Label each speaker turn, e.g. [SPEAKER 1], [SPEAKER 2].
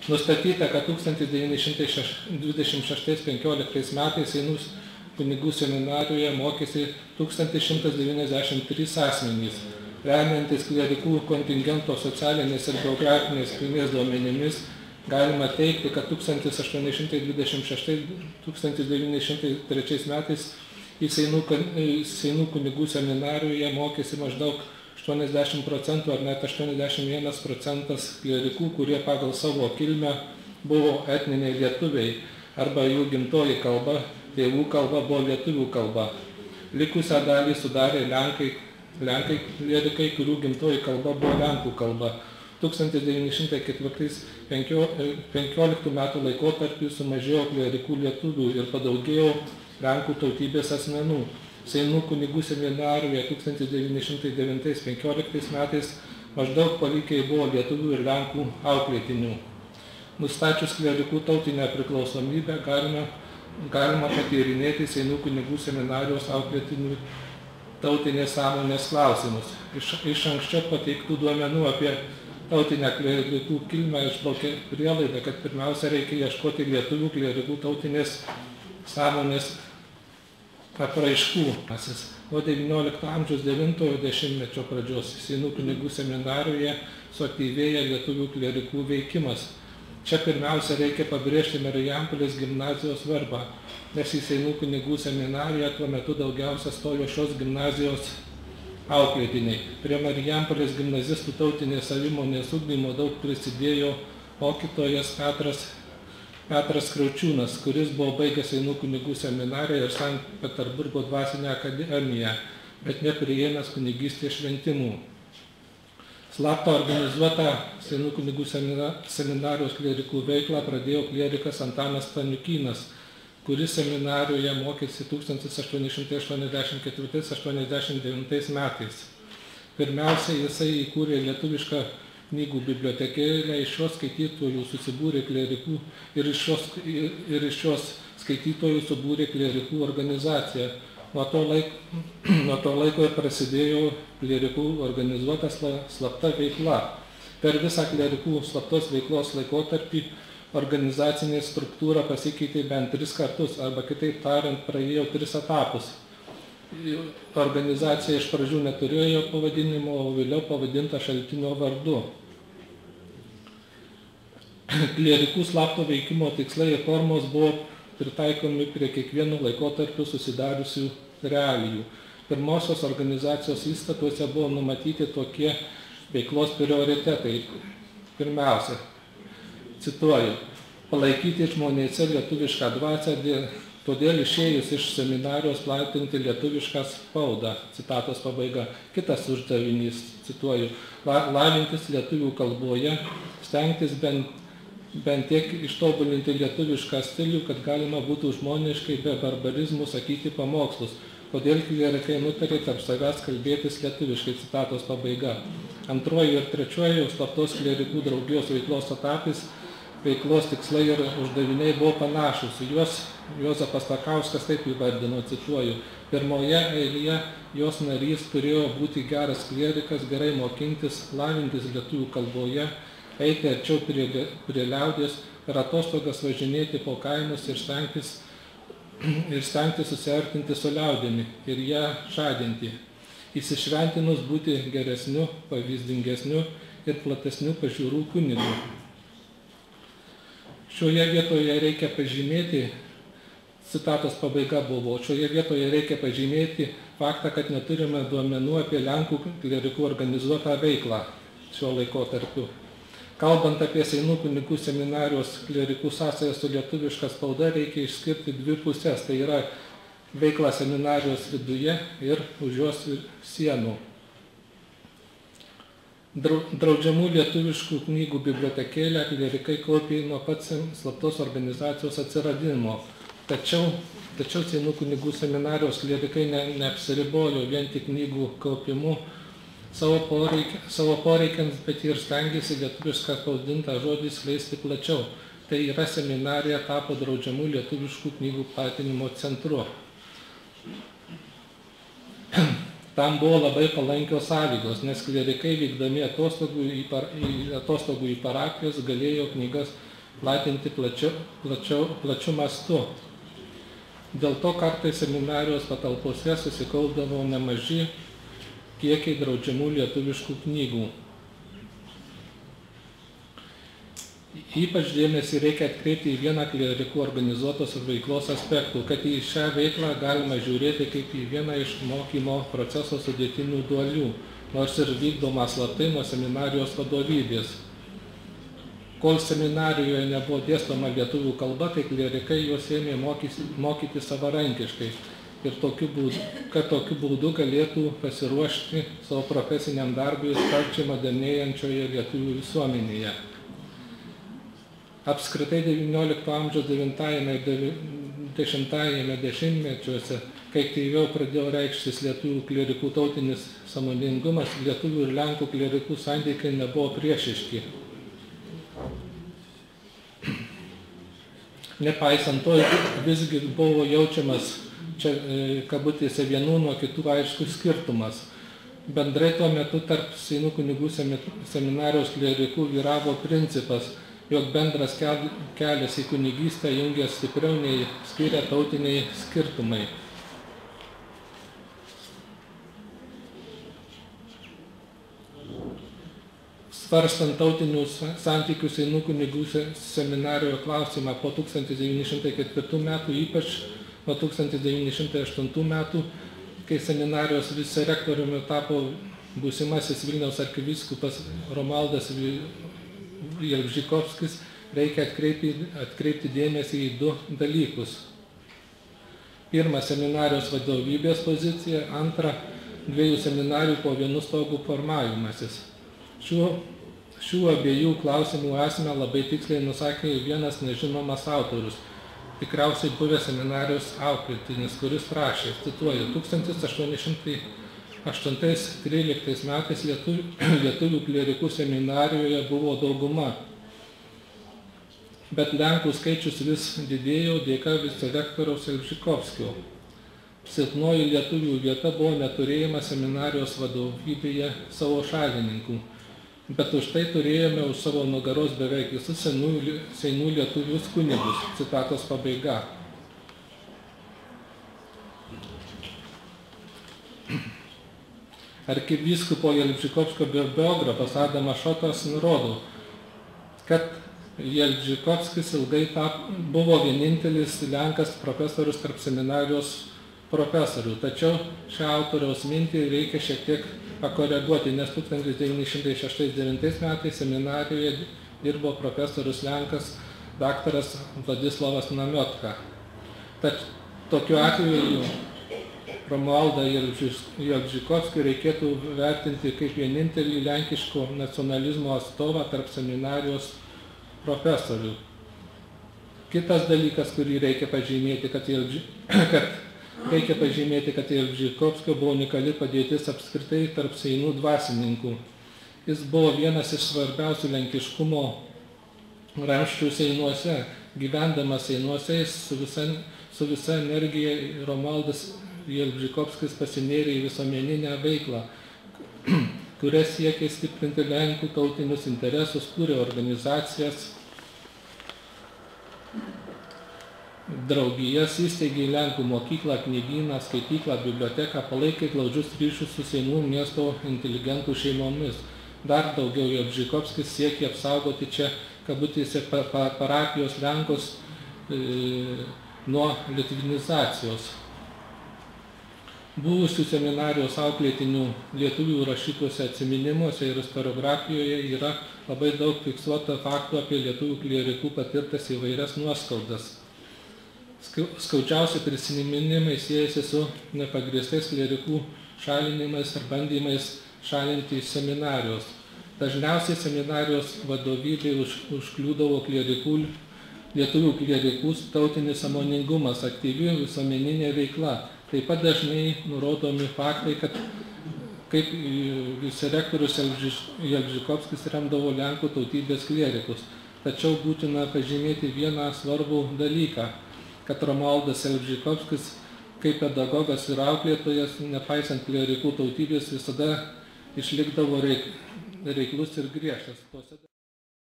[SPEAKER 1] Nustatyta, kad 1926–15 metais Seinų kunigų seminarijoje mokėsi 1193 asmenys. Remiantis klerikų kontingento socialinės ir geografinės kilmės duomenimis, galima teikti, kad 1826–1903 metais į Seinų kunigų seminarijoje mokėsi maždaug 80% ar net 81% klerikų, kurie pagal savo kilmę buvo etniniai lietuviai arba jų gimtoji kalba, tėvų kalba buvo lietuvių kalba. Likusią dalį sudarė Lenkai klerikai, kurių gimtoji kalba buvo lenkų kalba. 1915 metų laikotarpį sumažėjo klerikų lietuvių ir padaugėjo Lenkų tautybės asmenų. Seinų kunigų seminarijoje 1909–15 metais maždaug palikai buvo lietuvių ir Lenkų auklėtinių. Nustačius klerikų tautinę priklausomybę galima patyrinėti Seinų kunigų seminarijos auklėtinių tautinės sąmonės klausimus. Iš anksčiau pateiktų duomenų apie tautinę klerikų kilmę išplaukė prielaida, kad pirmiausia reikia ieškoti lietuvių klerikų tautinės sąmonės apraiškų. Nuo XIX amžiaus 90-mečio pradžios Seinų kunigų seminarijoje suaktyvėja lietuvių klerikų veikimas. Čia pirmiausia reikia pabrėžti Marijampolės gimnazijos svarbą, nes į Seinų kunigų seminariją tuo metu daugiausia stojo šios gimnazijos auklėtiniai. Prie Marijampolės gimnazistų tautinės savimonės ugdymo daug prisidėjo mokytojas Petras Kriaučiūnas, kuris buvo baigęs Seinų kunigų seminariją ir Sankt Peterburgo dvasinę akademiją, bet nepriėmęs kunigystės šventimų. Slaptą organizuotą Seinų kunigų seminarijos klerikų veiklą pradėjo klerikas Antanas Staniukynas, kuris seminarijoje mokėsi 1884–89 metais. Pirmiausia, jisai įkūrė lietuvišką knygų bibliotekėlę, iš šios skaitytojų susibūrė klerikų ir iš šios skaitytojų subūrė klerikų organizaciją. Nuo to laiko ir prasidėjo klerikų organizuota slapta veikla. Per visą klerikų slaptos veiklos laikotarpį organizacinė struktūra pasikeitė bent 3 kartus, arba kitaip tariant, praėjo 3 etapus. Organizacija iš pradžių neturėjo pavadinimo, o vėliau pavadinta šaltinio vardu. Klerikų slapto veikimo tikslai ir formos buvo pritaikomi prie kiekvieno laikotarpiu susidariusių realijų. Pirmosios organizacijos įstatuose buvo numatyti tokie veiklos prioritetai. Pirmiausia, cituoju, palaikyti žmonėse lietuvišką dvasią, todėl išėjus iš seminarijos platinti lietuvišką spaudą, citatos pabaiga. Kitas uždavinys, cituoju, lavintis lietuvių kalboje, stengtis bent tiek ištobulinti lietuvišką stilių, kad galima būtų žmoniškai be barbarizmų sakyti pamokslus. Kodėl klerikai nutarė tarp savęs kalbėtis lietuviškai, citatos pabaiga. Antroji ir trečioji slaptos klerikų draugijos veiklos etapais veiklos tikslai ir uždaviniai buvo panašus. Juozapas Takauskas taip įvardino, cituoju, pirmoje eilėje jos narys turėjo būti geras klerikas, gerai mokintis, lavintis lietuvių kalboje, eiti arčiau prie liaudies, per atostogas važinėti po kaimus ir stengtis susiartinti su liaudimi ir ją žadinti. Įsišventinus būti geresniu, pavyzdingesniu ir platesniu pažiūrų kunigu. Šioje vietoje reikia pažymėti, citatos pabaiga buvo, šioje vietoje reikia pažymėti faktą, kad neturime duomenų apie Lenkų klerikų organizuotą veiklą šiuo laikotarpiu. Kalbant apie Seinų kunigų seminarijos klerikų sąsają su lietuviška spauda, reikia išskirti 2 pusės, tai yra veikla seminarijos viduje ir už jos sienų. Draudžiamų lietuviškų knygų bibliotekėlę klerikai kaupė nuo pat slaptos organizacijos atsiradimo. Tačiau Seinų kunigų seminarijos klerikai neapsiribojo vien tik knygų kaupimu savo poreikiams, bet ir stengėsi lietuvišką spausdintą žodį skleisti plačiau. Tai yra seminarija tapo draudžiamų lietuviškų knygų platinimo centru. Tam buvo labai palankios sąlygos, nes klerikai vykdami atostogų į parapijas galėjo knygas platinti plačiu mastu. Dėl to kartais seminarijos patalpose susikaupdavo nemaži kiekiai draudžiamų lietuviškų knygų. Ypač dėmesį reikia atkreipti į vieną klierikų organizuotos veiklos aspektų, kad į šią veiklą galima žiūrėti kaip į vieną iš mokymo proceso sudėtinių dalių, nors ir vykdoma slaptai nuo seminarijos vadovybės. Kol seminarijoje nebuvo dėstoma lietuvių kalba, tai klierikai juos ėmė mokyti savarankiškai ir kad tokiu būdu galėtų pasiruošti savo profesiniam darbui sparčiai modernėjančioje lietuvių visuomenėje. Apskritai XIX amžiaus 9 ir 10 dešimtmečiuose, kai aktyviau pradėjo reikštis lietuvių klierikų tautinis sąmoningumas, lietuvių ir lenkų klierikų santykiai nebuvo priešiški. Nepaisant to, visgi buvo jaučiamas čia kabutėse vienų nuo kitų aiškus skirtumas. Bendrai tuo metu tarp Seinų kunigų seminarijos klierikų vyravo principas, jog bendras kelias į kunigystę jungia stipriau nei skiria tautiniai skirtumai. Svarstant tautinių santykių Seinų kunigų seminarijoje klausimą po 1904 metų, ypač nuo 1908 metų, kai seminarijos vicerektoriumi tapo būsimasis Vilniaus arkivyskupas Romualdas Jalbžykovskis, reikia atkreipti dėmesį į du dalykus. Pirma, seminarijos vadovybės pozicija, antra, dviejų seminarijų po vienu stogu formavimasis. Šių abiejų klausimų esmę labai tiksliai nusakė vienas nežinomas autorius, tikriausiai buvęs seminarijos auklėtinis, kuris rašė, cituoju, 1808–13 metais lietuvių klierikų seminarijoje buvo dauguma, bet lenkų skaičius vis didėjo dėka vicerektoriaus Jalbžykovskio. Silpnoji lietuvių vieta buvo neturėjimas seminarijos vadovybėje savo šalininkų, bet už tai turėjome už savo nugaros beveik visus Seinų lietuvius kunigus. Citatos pabaiga. Arkivyskupo Jalbžykovskio biografas Adamas Šotas nurodo, kad Jalbžykovskis ilgai buvo vienintelis lenkas profesorius tarp seminarijos profesorių, tačiau šią autoriaus mintį reikia šiek tiek pakoreguoti, nes 1906–1909 metais seminarijoje dirbo profesorius lenkas daktaras Vladislavas Namiotka. Tad tokiu atveju Romualdą Jalbžykovskį reikėtų vertinti kaip vienintelį lenkiško nacionalizmo atstovą tarp seminarijos profesorių. Kitas dalykas, kurį reikia pažymėti, kad Jalbžykovskio buvo unikali padėtis apskritai tarp Seinų dvasininkų. Jis buvo vienas iš svarbiausių lenkiškumo ramsčių Seinuose. Gyvendamas Seinuose su visa energija Romualdas Jalbžykovskis pasinėrė į visuomeninę veiklą, kuria siekė stiprinti lenkų tautinius interesus, kūrė organizacijas, draugijas, įsteigė lenkų mokyklą, knygyną, skaityklą, biblioteką, palaikė glaudžius ryšius su Seinų miesto inteligentų šeimomis. Dar daugiau Jalbžykovskis siekė apsaugoti čia, kabutėse, parapijos lenkus nuo litvinizacijos. Buvusių seminarijos auklėtinių lietuvių rašytuose atsiminimuose ir istoriografijoje yra labai daug fiksuota faktų apie lietuvių klierikų patirtas įvairias nuoskaudas. Skaudžiausi prisiminimai siejasi su nepagrįstais klierikų šalinimais ar bandymais šalinti iš seminarijos. Dažniausiai seminarijos vadovybė užkliūdavo lietuvių klierikų tautinis sąmoningumas, aktyvi visuomeninė veikla. Taip pat dažnai nurodomi faktai, kad kaip vicerektorius Jalbžykovskis remdavo lenkų tautybės klierikus. Tačiau būtina pažymėti vieną svarbų dalyką, kad Romualdas Jalbžykovskis kaip pedagogas ir auklėtojas, nepaisant klierikų tautybės, visada išlikdavo reiklus ir griežtas.